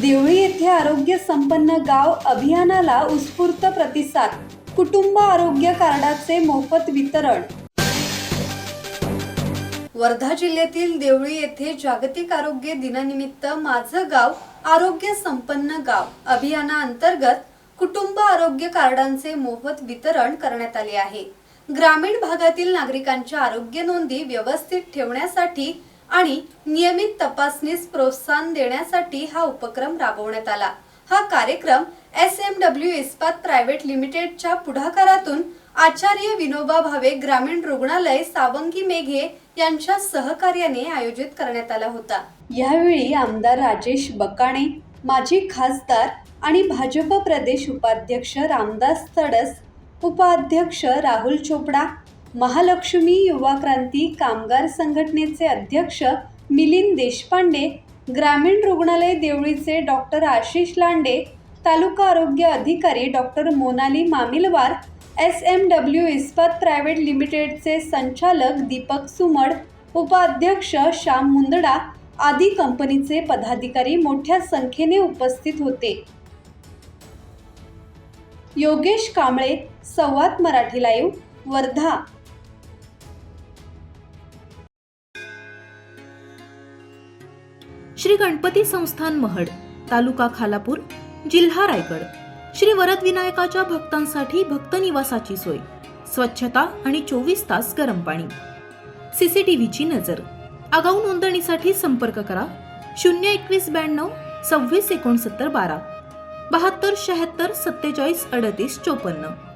देवळी येथे आरोग्य संपन्न गाव अभियानाला उत्स्फूर्त प्रतिसाद. कुटुंब आरोग्य कार्डाचे मोफत वितरण. वर्धा जिल्ह्यातील देवळी येथे जागतिक आरोग्य दिनानिमित्त माझं गाव आरोग्य संपन्न गाव अभियानाअंतर्गत कुटुंब आरोग्य कार्डांचे मोफत वितरण करण्यात आले आहे. ग्रामीण भागातील नागरिकांच्या आरोग्य नोंदी व्यवस्थित ठेवण्यासाठी आणि नियमित तपासणीस प्रोत्साहन देण्यासाठी हा उपक्रम राबवण्यात आला. हा कार्यक्रम SMW इस्पात प्रायव्हेट लिमिटेडच्या पुढाकारातून आचार्य विनोबा भावे ग्रामीण रुग्णालय सावंगी मेघे यांच्या सहकार्याने आयोजित करण्यात आला होता. यावेळी आमदार राजेश बकाणे, माजी खासदार आणि भाजप प्रदेश उपाध्यक्ष रामदास तडस, उपाध्यक्ष राहुल चोपडा, महालक्ष्मी युवा क्रांती कामगार संघटनेचे अध्यक्ष मिलिंद देशपांडे, ग्रामीण रुग्णालय देवळीचे डॉक्टर आशिष लांडे, तालुका आरोग्य अधिकारी डॉक्टर मोनाली मामिलवार, SMW इस्पात प्रायव्हेट लिमिटेडचे संचालक दीपक सुमड, उपाध्यक्ष श्याम मुंदडा आदी कंपनीचे पदाधिकारी मोठ्या संख्येने उपस्थित होते. योगेश कांबळे, संवाद मराठी लाईव्ह, वर्धा. श्री गणपती संस्थान महड, तालुका खालापूर, जिल्हा रायगड. श्री वरद विनायकाच्या भक्तांसाठी भक्त निवासाची सोय, स्वच्छता आणि 24 तास गरम पाणी. CCTVची नजर. आगाऊ नोंदणीसाठी संपर्क करा 02192 26 69 12 72 76 47 38 54.